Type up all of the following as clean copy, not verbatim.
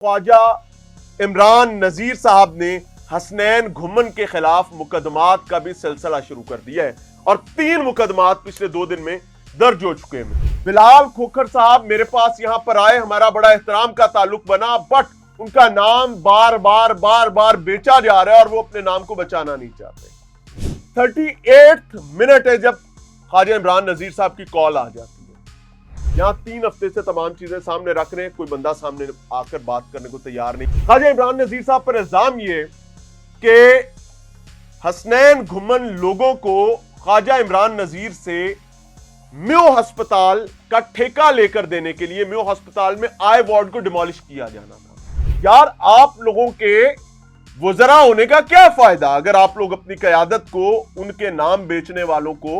ख्वाजा इमरान नजीर साहब ने हसनैन घुमन के खिलाफ मुकदमात का भी सिलसिला शुरू कर दिया है और 3 मुकदमात पिछले 2 दिन में दर्ज हो चुके हैं। बिलाल खोखर साहब मेरे पास यहां पर आए, हमारा बड़ा एहतराम का ताल्लुक बना, बट उनका नाम बार बार बेचा जा रहा है और वो अपने नाम को बचाना नहीं चाहते। 38 मिनट है जब ख्वाजा इमरान नजीर साहब की कॉल आ जाती है। यहां 3 हफ्ते से तमाम चीजें सामने रख रहे हैं, कोई बंदा सामने आकर बात करने को तैयार नहीं। ख्वाजा इमरान नजीर साहब पर इल्जाम ये कि हसनैन घुमन लोगों को ख्वाजा इमरान नजीर से म्यो अस्पताल का ठेका लेकर देने के लिए म्यो अस्पताल में आई वार्ड को डिमोलिश किया जाना था। यार, आप लोगों के वज़रा होने का क्या फायदा अगर आप लोग अपनी क़यादत को उनके नाम बेचने वालों को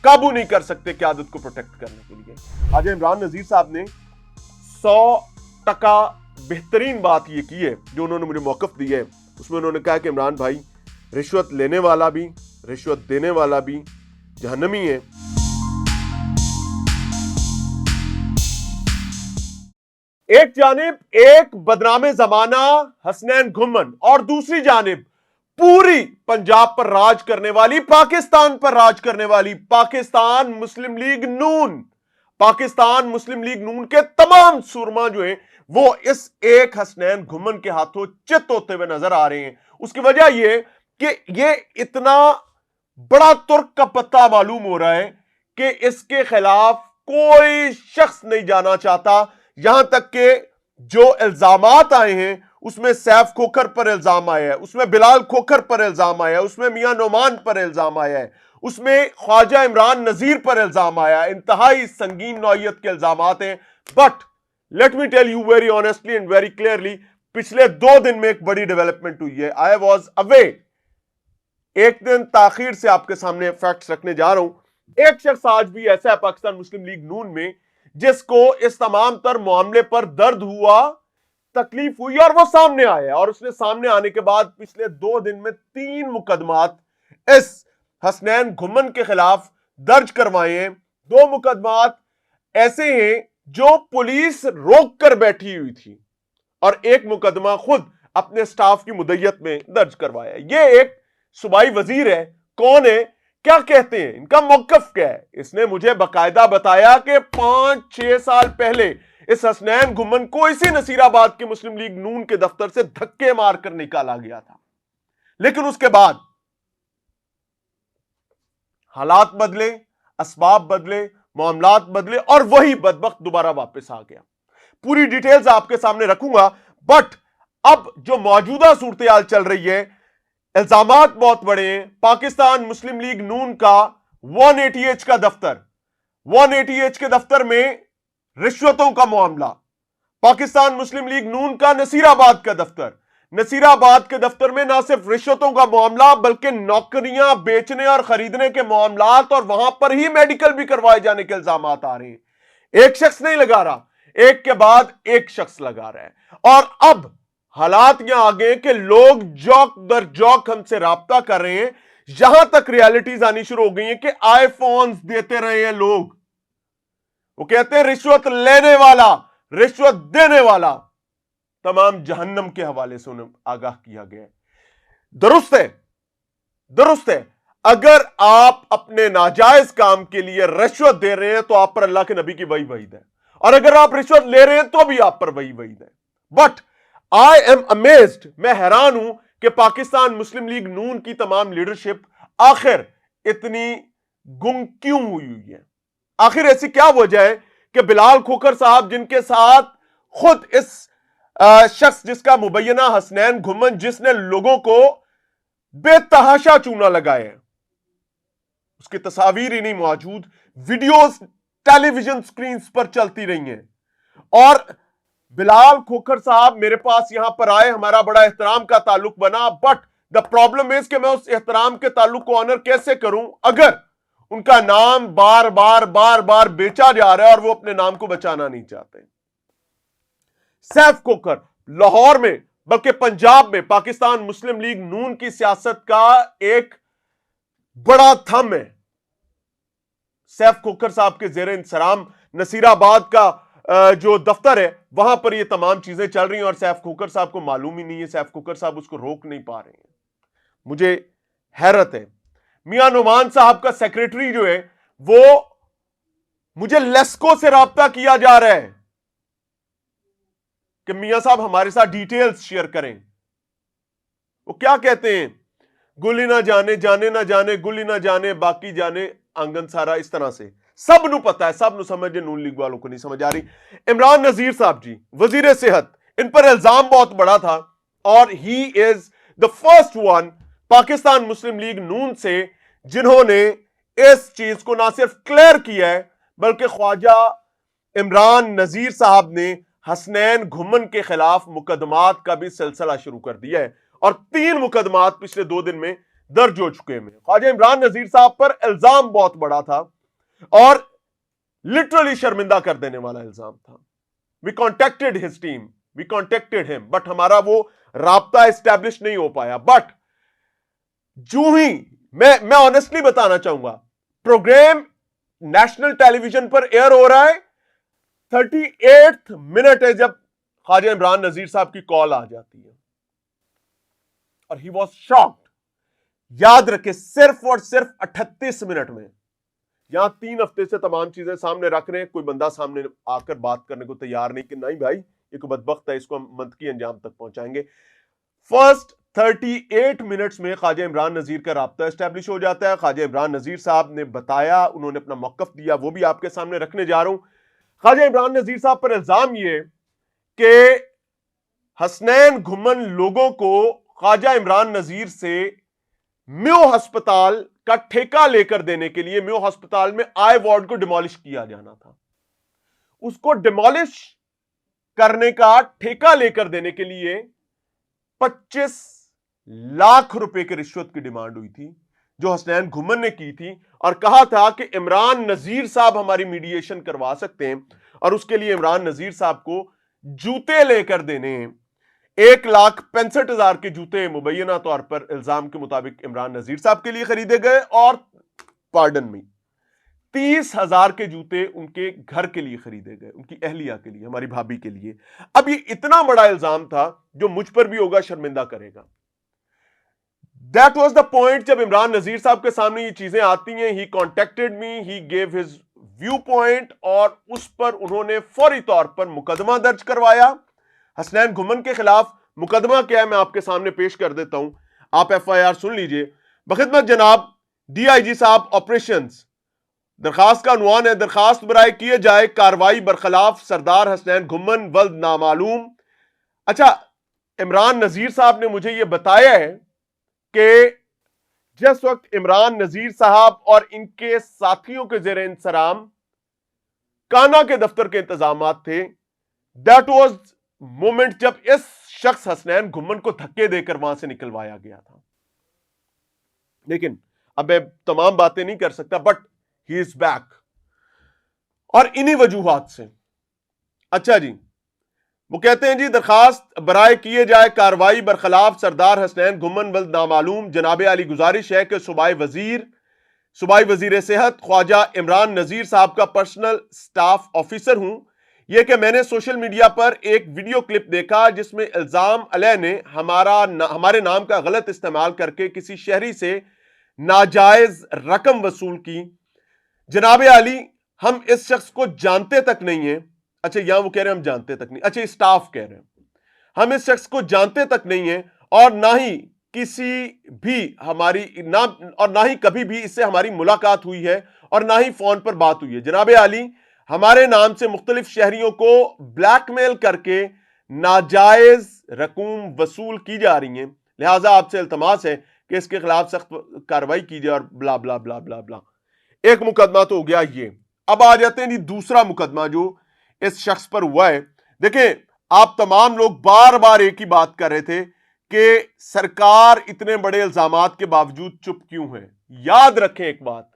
काबू नहीं कर सकते क़यादत को प्रोटेक्ट करने के लिए। ख्वाजा इमरान नजीर साहब ने 100% बेहतरीन बात यह की है जो उन्होंने मुझे मौक़िफ़ दी है। उसमें उन्होंने कहा कि इमरान भाई, रिश्वत लेने वाला भी रिश्वत देने वाला भी जहन्नमी है। एक जानिब एक बदनामे जमाना हसनैन घुमन और दूसरी जानिब पूरी पंजाब पर राज करने वाली, पाकिस्तान पर राज करने वाली पाकिस्तान मुस्लिम लीग नून। पाकिस्तान मुस्लिम लीग नून के तमाम सुरमा जो हैं वो इस एक हसनैन घुमन के हाथों चित होते हुए नजर आ रहे हैं। उसकी वजह यह कि ये इतना बड़ा तुर्क का पत्ता मालूम हो रहा है कि इसके खिलाफ कोई शख्स नहीं जाना चाहता। यहां तक कि जो इल्जामात आए हैं उसमें सैफ खोखर पर इल्जाम आया है, उसमें बिलाल खोखर पर इल्जाम आया है, उसमें मियां नोमान पर इल्जाम आया है, उसमें ख्वाजा इमरान नजीर पर इल्जाम आया है। इंतहाई संगीन नौयत के इल्जामात हैं। But let me tell you very honestly and very clearly, पिछले 2 दिन में एक बड़ी डेवलपमेंट हुई है। आई वॉज अवे, एक दिन ताखीर से आपके सामने फैक्ट्स रखने जा रहा हूं। एक शख्स आज भी ऐसा है पाकिस्तान मुस्लिम लीग नून में जिसको इस तमाम तर मामले पर दर्द हुआ, तकलीफ हुई और वो सामने आया, और उसने सामने आने के बाद पिछले 2 दिन में 3 मुकदमात इस हसनैन घुमन के खिलाफ दर्ज करवाए हैं। 2 मुकदमात ऐसे हैं जो पुलिस रोक कर बैठी हुई थी और एक मुकदमा खुद अपने स्टाफ की मुद्दत में दर्ज करवाया। ये एक सूबाई वजीर है। कौन है, क्या कहते हैं, इनका मौक़िफ़ क्या है? इसने मुझे बाकायदा बताया कि 5-6 साल पहले इस हसनैन घुमन को इसी नसीराबाद के मुस्लिम लीग नून के दफ्तर से धक्के मारकर निकाला गया था, लेकिन उसके बाद हालात बदले, असबाब बदले, मामलात बदले और वही बदबख्त दोबारा वापस आ गया। पूरी डिटेल्स आपके सामने रखूंगा। बट अब जो मौजूदा सूरत चल रही है, इल्जामात बहुत बड़े हैं। पाकिस्तान मुस्लिम लीग नून का 180H का दफ्तर, 180H के दफ्तर में रिश्वतों का मामला। पाकिस्तान मुस्लिम लीग नून का नसीराबाद का दफ्तर, नसीराबाद के दफ्तर में ना सिर्फ रिश्वतों का मामला बल्कि नौकरियां बेचने और खरीदने के मामलात, और वहां पर ही मेडिकल भी करवाए जाने के इल्जामात आ रहे हैं। एक शख्स नहीं लगा रहा, एक के बाद एक शख्स लगा रहा है। और अब हालात यहां आ गए कि लोग जौक दर जौक हमसे राब्ता कर रहे हैं। यहां तक रियलिटीज आनी शुरू हो गई हैं कि आईफोन्स देते रहे हैं लोग। वो कहते हैं रिश्वत लेने वाला, रिश्वत देने वाला तमाम जहन्नम के हवाले से उन्हें आगाह किया गया है। दुरुस्त है, दुरुस्त है। अगर आप अपने नाजायज काम के लिए रिश्वत दे रहे हैं तो आप पर अल्लाह के नबी की वही वईद है, और अगर आप रिश्वत ले रहे हैं तो भी आप पर वही वईद है। बट आई एम अमेज्ड, मैं हैरान हूं कि पाकिस्तान मुस्लिम लीग नून की तमाम लीडरशिप आखिर इतनी गुम क्यों हुई है। आखिर ऐसी क्या वजह है कि बिलाल खोखर साहब, जिनके साथ खुद इस शख्स जिसका मुबैना हसनैन घुमन, जिसने लोगों को बेतहाशा चूना लगाया है, उसकी तस्वीर ही नहीं मौजूद, वीडियोस टेलीविजन स्क्रीन पर चलती रही हैं। और बिलाल खोखर साहब मेरे पास यहां पर आए, हमारा बड़ा एहतराम का ताल्लुक बना। बट द प्रॉब्लम इज कि मैं उस एहतराम के ताल्लुक को ऑनर कैसे करूं अगर उनका नाम बार बार बेचा जा रहा है और वो अपने नाम को बचाना नहीं चाहते। सैफ खोखर लाहौर में, बल्कि पंजाब में पाकिस्तान मुस्लिम लीग नून की सियासत का एक बड़ा थंब है। सैफ खोखर साहब के जेर इंतजाम नसीराबाद का जो दफ्तर है वहां पर ये तमाम चीजें चल रही हैं और सैफ खोकर साहब को मालूम ही नहीं है, सैफ खोकर साहब उसको रोक नहीं पा रहे हैं। मुझे हैरत है। मियां नुमान साहब का सेक्रेटरी जो है वो, मुझे लेस्को से राब्ता किया जा रहा है कि मियां साहब हमारे साथ डिटेल्स शेयर करें। वो क्या कहते हैं, गुली ना जाने जाने ना जाने गुली ना जाने बाकी जाने आंगन सारा, इस तरह से सब नु पता है, सब नु समझ, नून लीग वालों को नहीं समझ आ रही। इमरान नजीर साहब जी वजीर सेहत, इन पर इल्जाम बहुत बड़ा था और he is the first one Pakistan Muslim League Noon से जिन्होंने इस चीज को ना सिर्फ क्लियर किया है बल्कि ख्वाजा इमरान नजीर साहब ने हसनैन घुमन के खिलाफ मुकदमात का भी सिलसिला शुरू कर दिया है और 3 मुकदमात पिछले 2 दिन में दर्ज हो चुके हैं। ख्वाजा इमरान नजीर साहब पर इल्जाम बहुत बड़ा था और लिटरली शर्मिंदा कर देने वाला इल्जाम था। We contacted his team, we contacted him, but हमारा वो राब्ता एस्टैब्लिश नहीं हो पाया। बट जो ही मैं ऑनेस्टली बताना चाहूंगा, प्रोग्राम नेशनल टेलीविजन पर एयर हो रहा है, 38th मिनट है जब ख्वाजा इमरान नजीर साहब की कॉल आ जाती है और ही वॉज शॉक्ड। याद रखे, सिर्फ और सिर्फ 38 मिनट में, यहां 3 हफ्ते से तमाम चीजें सामने रख रहे हैं, कोई बंदा सामने आकर बात करने को तैयार नहीं कि नहीं भाई ये कोई बदबख्त है, इसको हम मंतकी अंजाम तक पहुंचाएंगे। फर्स्ट 38 मिनट्स में ख्वाजा इमरान नजीर का राब्ता एस्टैब्लिश हो जाता है। ख्वाजा इमरान नजीर साहब ने बताया, उन्होंने अपना मौकफ दिया, वो भी आपके सामने रखने जा रहा हूं। ख्वाजा इमरान नजीर साहब पर इल्जाम ये कि हसनैन घुमन लोगों को ख्वाजा इमरान नजीर से म्यो अस्पताल का ठेका लेकर देने के लिए, म्यो अस्पताल में आई वार्ड को डिमोलिश किया जाना था, उसको डिमोलिश करने का ठेका लेकर देने के लिए 25 लाख रुपए की रिश्वत की डिमांड हुई थी जो हसनैन घुमन ने की थी और कहा था कि इमरान नजीर साहब हमारी मीडिएशन करवा सकते हैं और उसके लिए इमरान नजीर साहब को जूते लेकर देने हैं। 1,65,000 के जूते मुबैना तौर पर इल्जाम के मुताबिक इमरान नजीर साहब के लिए खरीदे गए और पार्डन में 30,000 के जूते उनके घर के लिए खरीदे गए, उनकी अहलिया के लिए, हमारी भाभी के लिए। अब ये इतना बड़ा इल्जाम था जो मुझ पर भी होगा, शर्मिंदा करेगा। दैट वाज द पॉइंट जब इमरान नजीर साहब के सामने ये चीजें आती हैं, he contacted me, he gave his view point और उस पर उन्होंने फौरी तौर पर मुकदमा दर्ज करवाया हसनैन घुमन के खिलाफ। मुकदमा क्या है मैं आपके सामने पेश कर देता हूं, आप FIR सुन लीजिए। बखिदमत जनाब DIG साहब ऑपरेशंस, दरखास्त का अनवान है, दरखास्त बराए किए जाए कार्रवाई बरखलाफ सरदार हसनैन घुमन वल्द नामालूम। अच्छा, इमरान नजीर साहब ने मुझे यह बताया है कि जिस वक्त इमरान नजीर साहब और इनके साथियों के जेर इंतजाम काना के दफ्तर के इंतजामात थे, दैट वाज मोमेंट जब इस शख्स हसनैन घुमन को धक्के देकर वहां से निकलवाया गया था। लेकिन अब मैं तमाम बातें नहीं कर सकता, बट ही इज बैक और इन्हीं वजूहात से। अच्छा जी, वो कहते हैं जी दरखास्त बराए किए जाए कार्रवाई बरखलाफ सरदार हसनैन घुमन वल्द नामालूम, जनाब आली गुजारिश है कि सूबाई वजीर सेहत ख्वाजा इमरान नजीर साहब का पर्सनल स्टाफ ऑफिसर हूं। यह कि मैंने सोशल मीडिया पर एक वीडियो क्लिप देखा जिसमें इल्जाम अलैह ने हमारे नाम का गलत इस्तेमाल करके किसी शहरी से नाजायज रकम वसूल की। जनाब आली, हम इस शख्स को जानते तक नहीं है। अच्छा, यहां वो कह रहे हैं हम जानते तक नहीं, अच्छा स्टाफ कह रहे हैं हम इस शख्स को जानते तक नहीं है और ना ही किसी भी ना ही कभी भी इससे हमारी मुलाकात हुई है और ना ही फोन पर बात हुई है। जनाब आली, हमारे नाम से मुख्तलिफ शहरियों को ब्लैकमेल करके नाजायज रकूम वसूल की जा रही हैं, लिहाजा आपसे इल्तमास है कि इसके खिलाफ सख्त कार्रवाई की जाए और ब्ला ब्ला ब्ला ब्ला ब्ला। एक मुकदमा तो हो गया ये। अब आ जाते हैं जी दूसरा मुकदमा जो इस शख्स पर हुआ है। देखें, आप तमाम लोग बार बार एक ही बात कर रहे थे कि सरकार इतने बड़े इल्जामात के बावजूद चुप क्यों है। याद रखें एक बात,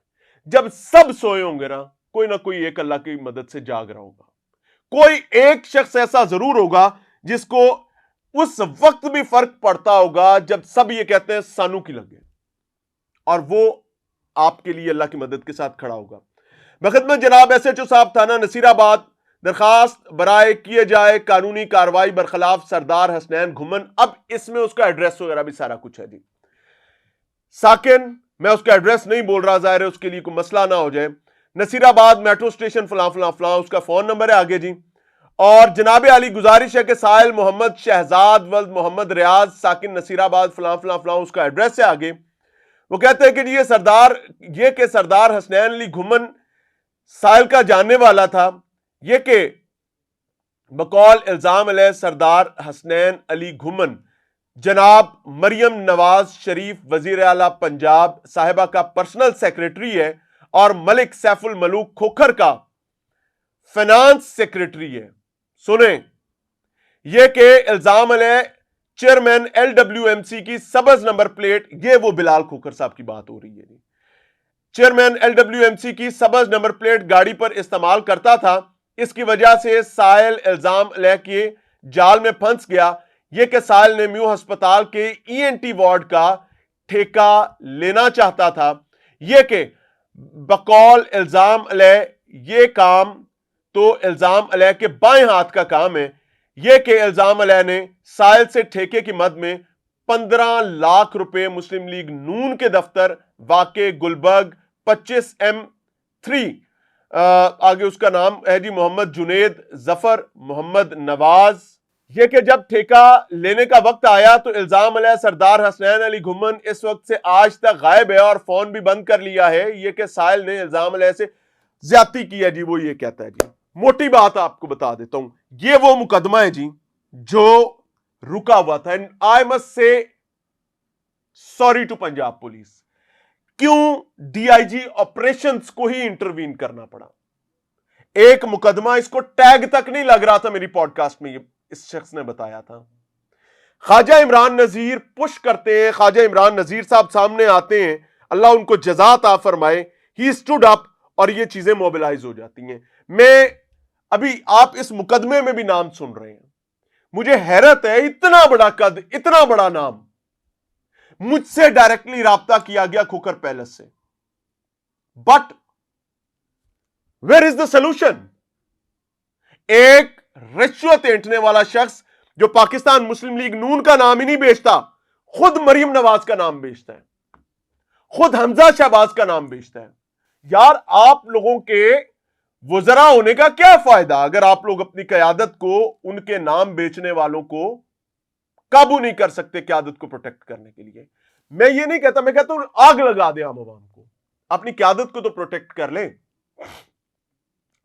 जब सब सोए होंगे ना कोई एक अल्लाह की मदद से जाग रहा होगा। कोई एक शख्स ऐसा जरूर होगा जिसको उस वक्त भी फर्क पड़ता होगा जब सब ये कहते हैं सानू की लगे, और वो आपके लिए अल्लाह की मदद के साथ खड़ा होगा। बखिदमत जनाब SHO साहब थाना नसीराबाद درخواست برائے کیے جائے قانونی کاروائی برخلاف سردار حسنین گھمن. اب اس میں اس کا ایڈریس وغیرہ بھی سارا کچھ ہے جی. ساکن میں اس کا ایڈریس نہیں بول رہا, ظاہر ہے اس کے لیے کوئی مسئلہ نہ ہو جائے. نصیر آباد میٹرو اسٹیشن فلاں فلاں فلاں, اس کا فون نمبر ہے آگے جی. اور جناب علی گزارش ہے کہ سائل محمد شہزاد ولد محمد ریاض ساکن نصیر آباد فلاں فلاں فلاں, اس کا ایڈریس ہے آگے. وہ کہتے ہیں کہ یہ سردار حسنین علی گھمن سائل کا جاننے والا تھا. یہ کہ بقول الزام علیہ سردار حسنین علی گھمن جناب مریم نواز شریف وزیر اعلیٰ پنجاب صاحبہ کا پرسنل سیکریٹری ہے اور ملک سیف الملوک کھوکھر کا فائنانس سیکریٹری ہے. سنیں, یہ کہ الزام علیہ چیئرمین LWMC کی سبز نمبر پلیٹ, یہ وہ بلال کھوکھر صاحب کی بات ہو رہی ہے جی. چیئرمین LWMC کی سبز نمبر پلیٹ گاڑی پر استعمال کرتا تھا. اس کی وجہ سے سائل الزام علیہ کے جال میں پھنس گیا. یہ کہ سائل نے میو ہسپتال کے ENT وارڈ کا ٹھیکہ لینا چاہتا تھا. یہ کہ بقول الزام علیہ یہ کام تو الزام علیہ کے بائیں ہاتھ کا کام ہے. یہ کہ الزام علیہ نے سائل سے ٹھیکے کی مد میں 15 لاکھ روپے مسلم لیگ نون کے دفتر واقع گلبرگ 25M3 آگے اس کا نام ہے جی محمد جنید ظفر محمد نواز. یہ کہ جب ٹھیکہ لینے کا وقت آیا تو الزام علیہ سردار حسنین علی گھمن اس وقت سے آج تک غائب ہے اور فون بھی بند کر لیا ہے. یہ کہ سائل نے الزام علیہ سے زیادتی کی ہے جی, وہ یہ کہتا ہے جی. موٹی بات آپ کو بتا دیتا ہوں, یہ وہ مقدمہ ہے جی جو رکا ہوا تھا. I must say sorry to Punjab police, کیوں DIG آپریشنز کو ہی انٹروین کرنا پڑا. ایک مقدمہ اس کو ٹیگ تک نہیں لگ رہا تھا میری پوڈ کاسٹ میں, یہ اس شخص نے بتایا تھا. خواجہ عمران نذیر پش کرتے ہیں, خواجہ عمران نذیر صاحب سامنے آتے ہیں, اللہ ان کو جزا عطا فرمائے. ہی اسٹوڈ اپ اور یہ چیزیں موبلائز ہو جاتی ہیں. میں ابھی آپ اس مقدمے میں بھی نام سن رہے ہیں, مجھے حیرت ہے, اتنا بڑا قد, اتنا بڑا نام. مجھ سے ڈائریکٹلی رابطہ کیا گیا کھوکھر پیلس سے, but where is the solution? ایک رشوت اینٹنے والا شخص جو پاکستان مسلم لیگ نون کا نام ہی نہیں بیچتا, خود مریم نواز کا نام بیچتا ہے, خود حمزہ شہباز کا نام بیچتا ہے. یار آپ لوگوں کے وزراء ہونے کا کیا فائدہ اگر آپ لوگ اپنی قیادت کو ان کے نام بیچنے والوں کو قابو نہیں کر سکتے قیادت کو پروٹیکٹ کرنے کے لیے. میں یہ نہیں کہتا, میں کہتا ہوں آگ لگا دیں عام عوام کو, اپنی قیادت کو تو پروٹیکٹ کر لیں.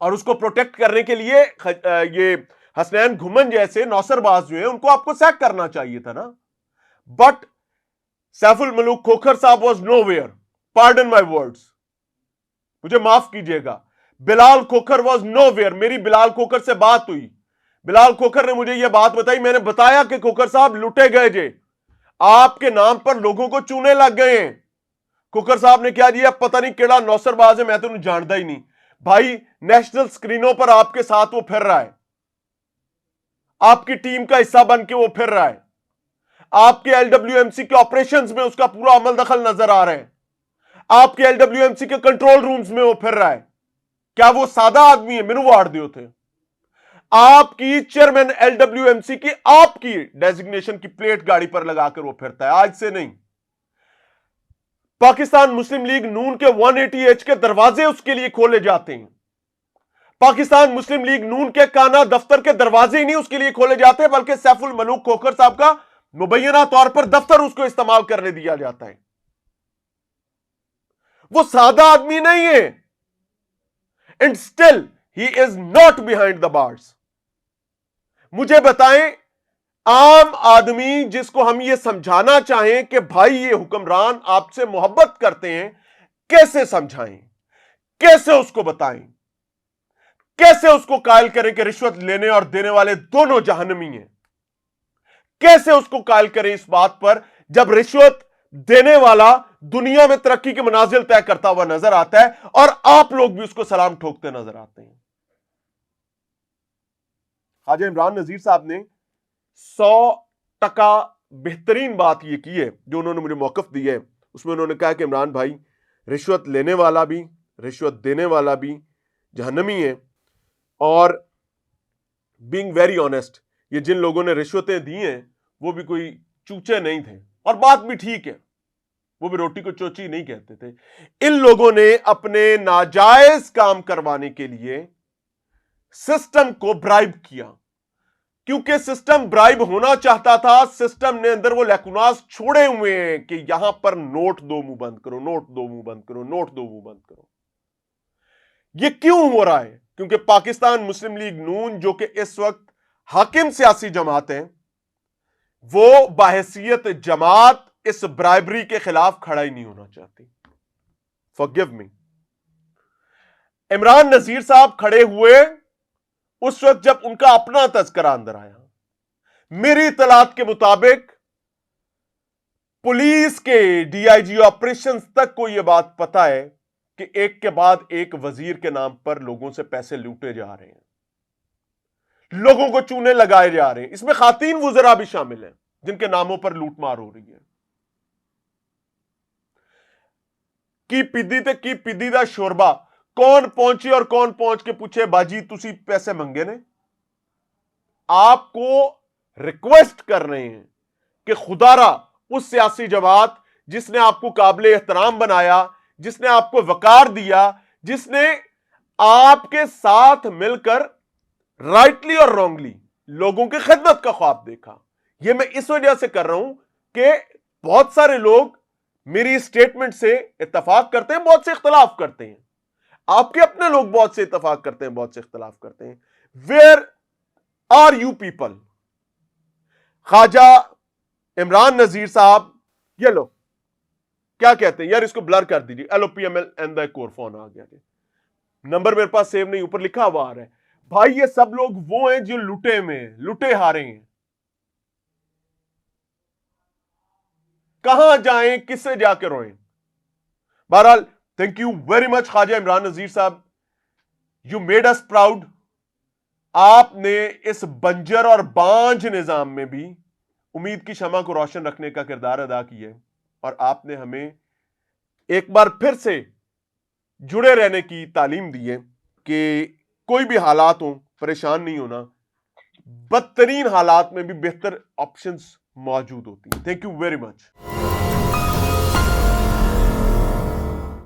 اور اس کو پروٹیکٹ کرنے کے لیے یہ حسنین گھمن جیسے نوسر باز جو ہیں ان کو آپ کو سیک کرنا چاہیے تھا نا. بٹ سیف الملوک کھوکھر صاحب was know where, pardon my words, مجھے معاف کیجئے گا. بلال کھوکھر واز نو ویئر. میری بلال کھوکھر سے بات ہوئی, بلال کھوکھر نے مجھے یہ بات بتائی, میں نے بتایا کہ کھوکھر صاحب لٹے گئے جے, آپ کے نام پر لوگوں کو چونے لگ گئے ہیں. کھوکھر صاحب نے کیا دیا, پتہ نہیں کیڑا نوسر باز ہے, میں تو انہیں جانتا ہی نہیں. بھائی نیشنل سکرینوں پر آپ کے ساتھ وہ پھر رہا ہے, آپ کی ٹیم کا حصہ بن کے وہ پھر رہا ہے, آپ کے LWMC کے آپریشنز میں اس کا پورا عمل دخل نظر آ رہا ہے, آپ کے LWMC کے کنٹرول رومز میں وہ پھر رہا ہے. کیا وہ سادہ آدمی ہے؟ مینو وارڈ دیو تھے. آپ کی چیئرمین LWMC کی آپ کی ڈیزگنیشن کی پلیٹ گاڑی پر لگا کر وہ پھرتا ہے, آج سے نہیں. پاکستان مسلم لیگ نون کے 180H کے دروازے اس کے لیے کھولے جاتے ہیں. پاکستان مسلم لیگ نون کے کانا دفتر کے دروازے ہی نہیں اس کے لیے کھولے جاتے, بلکہ سیف الملوک کھوکھر صاحب کا مبینہ طور پر دفتر اس کو استعمال کرنے دیا جاتا ہے. وہ سادہ آدمی نہیں ہے. And still he is not behind the bars. مجھے بتائیں, عام آدمی جس کو ہم یہ سمجھانا چاہیں کہ بھائی یہ حکمران آپ سے محبت کرتے ہیں, کیسے سمجھائیں, کیسے اس کو بتائیں, کیسے اس کو قائل کریں کہ رشوت لینے اور دینے والے دونوں جہنمی ہیں, کیسے اس کو قائل کریں اس بات پر جب رشوت دینے والا دنیا میں ترقی کے منازل طے کرتا ہوا نظر آتا ہے اور آپ لوگ بھی اس کو سلام ٹھوکتے نظر آتے ہیں. خواجہ عمران نذیر صاحب نے 100% بہترین بات یہ کی ہے جو انہوں نے مجھے موقف دی ہے. اس میں انہوں نے کہا کہ عمران بھائی, رشوت لینے والا بھی رشوت دینے والا بھی جہنمی ہے, اور बीइंग वेरी ऑनेस्ट, ये जिन लोगों ने रिश्वतें दी हैं वो भी कोई चूचे नहीं थे, और बात भी ठीक है, वो भी रोटी को चोची नहीं कहते थे। इन लोगों ने अपने नाजायज काम करवाने के लिए सिस्टम को ब्राइब किया, क्योंकि सिस्टम ब्राइब होना चाहता था। सिस्टम ने अंदर वो लैकुनास छोड़े हुए हैं कि यहां पर नोट दो मुंह बंद करो, नोट दो मुंह बंद करो, नोट दो मुंह बंद करो। ये क्यों हो रहा है? क्योंकि पाकिस्तान मुस्लिम लीग नून, जो कि इस वक्त हाकिम सियासी जमात है, वो बाहैसियत जमात इस ब्राइबरी के खिलाफ खड़ा ही नहीं होना चाहती। Forgive me. इमरान नजीर साहब खड़े हुए उस वक्त जब उनका अपना तस्करा अंदर आया। मेरी इतलात के मुताबिक पुलिस के डीआईजी ऑपरेशंस तक को यह बात पता है कि एक के बाद एक वजीर के नाम पर लोगों से पैसे लूटे जा रहे हैं, लोगों को चूने लगाए जा रहे हैं। इसमें खातीन वुज़रा भी शामिल हैं जिनके नामों पर लूटमार हो रही है। की पिद्दी ते की पिद्दी दा शोरबा, कौन पहुंचे और कौन पहुंच के पूछे बाजी तुसी पैसे मंगे ने? आपको रिक्वेस्ट कर रहे हैं कि खुदारा उस सियासी जमात जिसने आपको काबिल एहतराम बनाया, जिसने आपको वकार दिया, जिसने आपके साथ मिलकर राइटली और रॉन्गली लोगों की खिदमत का ख्वाब देखा। यह मैं इस वजह से कर रहा हूं कि बहुत सारे लोग मेरी स्टेटमेंट से इत्तफाक करते हैं, बहुत से इख्तलाफ करते हैं। आपके अपने लोग बहुत से इत्तफाक करते हैं, बहुत से इख्तलाफ करते हैं। Where are you people? Khawaja Imran Nazir sahab, ये लो क्या कहते हैं यार, इसको ब्लर कर दीजिए। LOPML एंड द कोर फोन आ गया, नंबर मेरे पास सेव नहीं, ऊपर लिखा हुआ आ रहा है। भाई ये सब लोग वो हैं जो लुटे में लुटे हारे हैं। कहां जाएं, किससे जाके रोएं? बहरहाल, thank you very much Khawaja Imran Nazir sahab, you made us proud. आपने इस बंजर और बांझ निजाम में भी उम्मीद की शमा को रोशन रखने का किरदार अदा किया, और आपने हमें एक बार फिर से जुड़े रहने की तालीम दी है कि कोई भी हालात हो परेशान नहीं होना, बदतरीन हालात में भी बेहतर ऑप्शंस मौजूद होती हैं। Thank you very much.